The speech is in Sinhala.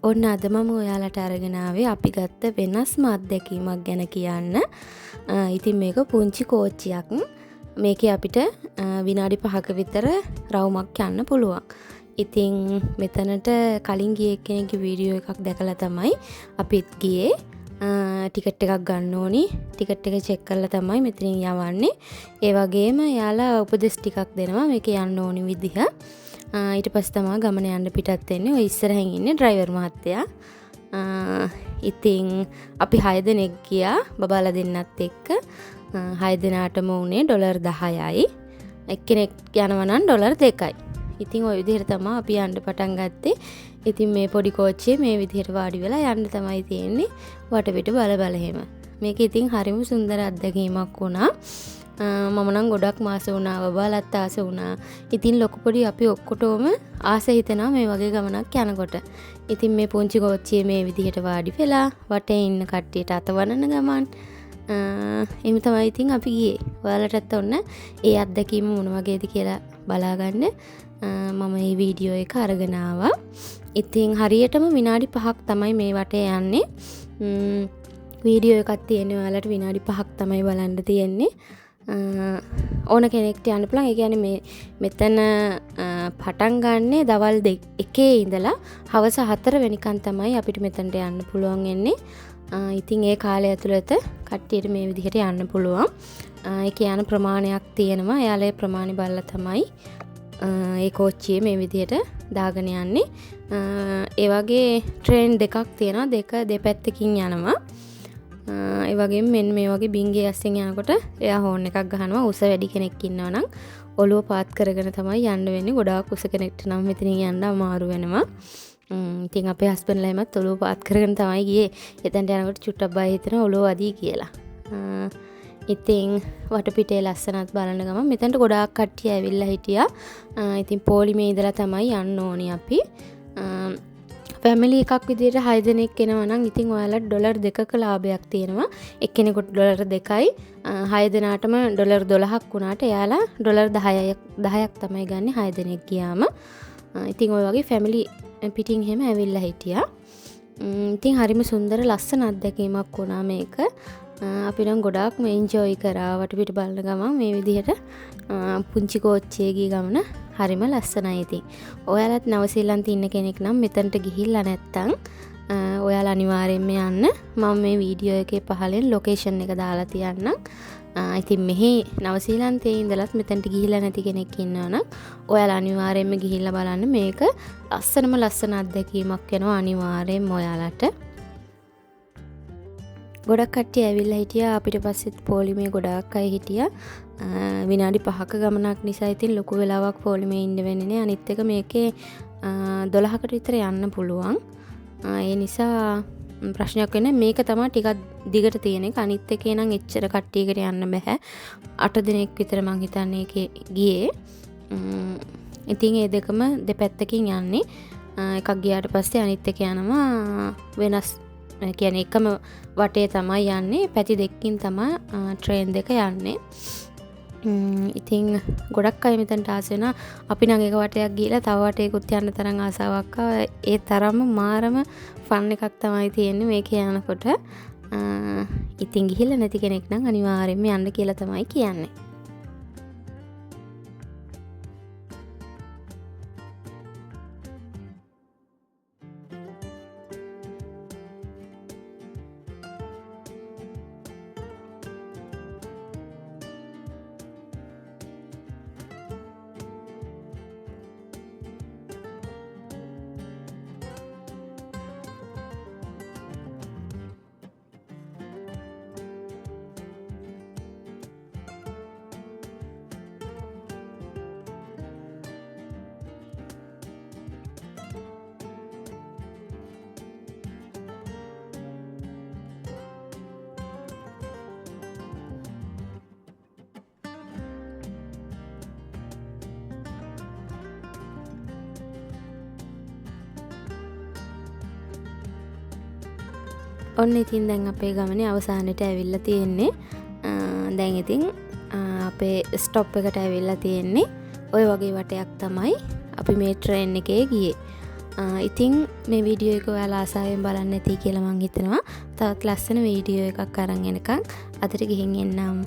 ඔන්න අද මම ඔයාලට අරගෙන ආවේ අපි ගත්ත වෙනස්ම අත්දැකීමක් ගැන කියන්න. ඉතින් මේක පුංචි කෝච්චියක්. මේකේ අපිට විනාඩි 5ක විතර රවුමක් යන්න පුළුවන්. ඉතින් මෙතනට කලින් ගිය කෙනෙක්ගේ වීඩියෝ එකක් දැකලා තමයි අපිත් ගියේ. ටිකට් එකක් ගන්න ඕනි. ටිකට් එක චෙක් කරලා තමයි මෙතනින් යවන්නේ. ඒ වගේම යාලා උපදෙස් ටිකක් දෙනවා මේකේ යන්න ඕනි විදිහ. ඊට පස්සේ තමයි ගමන යන්න පිටත් වෙන්නේ. ඔය ඉස්සරහින් ඉන්නේ ඩ්‍රයිවර් මහත්තයා. ඉතින් අපි 6 දෙනෙක් ගියා බබාලා දෙන්නත් එක්ක. 6 දෙනාටම උනේ ඩොලර් 10යි. එක්කෙනෙක් යනවා නම් ඩොලර් 2යි. ඉතින් ওই විදිහට තමයි අපි යන්න පටන් ගත්තේ. ඉතින් මේ පොඩි කෝච්චියේ මේ විදිහට වාඩි වෙලා යන්න තමයි තියෙන්නේ. වටපිට බල බල එහෙම. මේක ඉතින් හරිම සුන්දර අත්දැකීමක් වුණා. මම නම් ගොඩක් මාස වුණා, බබාලත් ආස වුණා. ඉතින් ලොකු පොඩි අපි ඔක්කොටම ආස හිතෙනවා මේ වගේ ගමනක් යනකොට. ඉතින් මේ පුංචි කෝච්චියේ මේ විදිහට වාඩි වෙලා වටේ ඉන්න කට්ටියට අතවනන ගමන් එහෙම තමයි ඉතින් අපි ගියේ. ඔයාලටත් ඔන්න ඒ අත්දැකීම මොන වගේද කියලා බලාගන්න මම මේ වීඩියෝ එක අරගෙන ආවා. ඉතින් හරියටම විනාඩි 5ක් තමයි මේ වටේ යන්නේ. වීඩියෝ එකක් තියෙන්නේ ඔයාලට විනාඩි 5ක් තමයි බලන්න තියෙන්නේ. ඕන කෙනෙක්ට යන්න පුළුවන්. ඒ කියන්නේ මෙතන පටන් ගන්නෙ දවල් 1 ඉඳලා හවස 4 වෙනිකන් තමයි අපිට මෙතනට යන්න පුළුවන් වෙන්නේ. ඉතින් ඒ කාලය ඇතුළත කට්ටියට මේ විදිහට යන්න පුළුවන්. ඒකේ යන ප්‍රමාණයක් තියෙනවා. එයාලා ඒ ප්‍රමාණය බලලා තමයි ඒ කෝච්චියේ මේ විදිහට දාගෙන යන්නේ. ඒ වගේ ට්‍රේන් දෙකක් තියෙනවා. දෙක දෙපැත්තකින් යනවා. ඒ වගේම මෙන්න මේ වගේ බින්ගේ ඇස්සෙන් යනකොට එයා හෝන් එකක් ගහනවා. උස වැඩි කෙනෙක් ඉන්නවා නම් ඔළුව පාත් කරගෙන තමයි යන්න වෙන්නේ. ගොඩාක් උස කෙනෙක්ට නම් මෙතනින් යන්න අමාරු වෙනවා. ඉතින් අපේ හස්බන්ඩ්ලා එමත් ඔළුව පාත් කරගෙන තමයි ගියේ. එතනට යනකොට චුට්ටක් බය හිතෙනවා ඔළුව අදී කියලා. ඉතින් වටපිටේ ලස්සනත් බලන ගමන් මෙතනට ගොඩාක් කට්ටිය ඇවිල්ලා හිටියා. ඉතින් පොලිමේ ඉඳලා තමයි යන්න ඕනි අපි. ෆැමිලි එකක් විදිහට 6 දෙනෙක් එනවා නම් ඉතින් ඔයාලට ඩොලර් 2ක ලාභයක් තියෙනවා. එක්කෙනෙකුට ඩොලර් 2යි. 6 දෙනාටම ඩොලර් 12ක් වුණාට එයාලා ඩොලර් 10ක් තමයි ගන්නෙ 6 දෙනෙක් ගියාම. ඉතින් ඔය වගේ ෆැමිලි පිටින් එහෙම ඇවිල්ලා හිටියා. ඉතින් හරිම සුන්දර ලස්සන අත්දැකීමක් වුණා මේක. අපි නම් ගොඩාක්ම එන්ජොයි කරා වටපිට බලන ගමන් මේ විදිහට පුංචි කෝච්චියේ ගිය ගමන හරිම ලස්සනයි ඉතින්. ඔයාලත් නවසීලන්තේ ඉන්න කෙනෙක් නම් මෙතනට ගිහිල්ලා නැත්තම් ඔයාලා අනිවාර්යයෙන්ම යන්න. මම මේ වීඩියෝ එකේ පහලෙන් ලොකේෂන් එක දාලා තියන්නම්. ඉතින් මෙහි නවසීලන්තේ ඉඳලත් මෙතනට ගිහිල්ලා නැති කෙනෙක් ඉන්නවා නම් ඔයාලා අනිවාර්යයෙන්ම ගිහිල්ලා බලන්න. මේක ලස්සන අත්දැකීමක් වෙනවා අනිවාර්යයෙන්ම ඔයාලට. ගොඩක් කට්ටිය ඇවිල්ලා හිටියා. අපිට පස්සෙත් පොලිමේ ගොඩාක් අය හිටියා. විනාඩි 5ක ගමනක් නිසා ඉතින් ලොකු වෙලාවක් පොලිමේ ඉන්න වෙන්නේ නෑ. අනිත් එක මේකේ 12කට විතර යන්න පුළුවන්. ඒ නිසා ප්‍රශ්නයක් වෙන්නේ මේක තමයි ටිකක් දිගට තියෙන එක. අනිත් එකේ නම් එච්චර කට්ටියකට යන්න බෑ. 8 දිනක් විතර මං හිතන්නේ ඒකේ ගියේ. ඉතින් මේ දෙකම දෙපැත්තකින් යන්නේ. එකක් ගියාට පස්සේ අනිත් එක යනවා වෙනස්. කියන්නේ එකම වටේ තමයි යන්නේ. පැති දෙකකින් තමයි ට්‍රේන් දෙක යන්නේ. ඉතින් ගොඩක් අය මෙතනට ආස වෙනවා. අපි නම් එක වටයක් ගිහලා තව වටයකට යන්න තරම් ආසාවක් ආවා. ඒ තරම්ම මාරම ෆන් එකක් තමයි තියෙන්නේ මේක යනකොට. ඉතින් ගිහිල්ලා නැති කෙනෙක් නම් අනිවාර්යයෙන්ම යන්න කියලා තමයි කියන්නේ. ඔන්න ඉතින් දැන් අපේ ගමනේ අවසානයට ඇවිල්ලා තියෙන්නේ. දැන් ඉතින් අපේ ස්ටොප් එකට ඇවිල්ලා තියෙන්නේ. ওই වගේ වටයක් තමයි අපි මේ ට්‍රේන් එකේ ගියේ. ඉතින් මේ වීඩියෝ එක ඔයාලා ආසාවෙන් බලන්න ඇති කියලා මං හිතනවා. තවත් ලස්සන වීඩියෝ එකක් අරන් එනකන් අදට ගිහින් එන්නම්.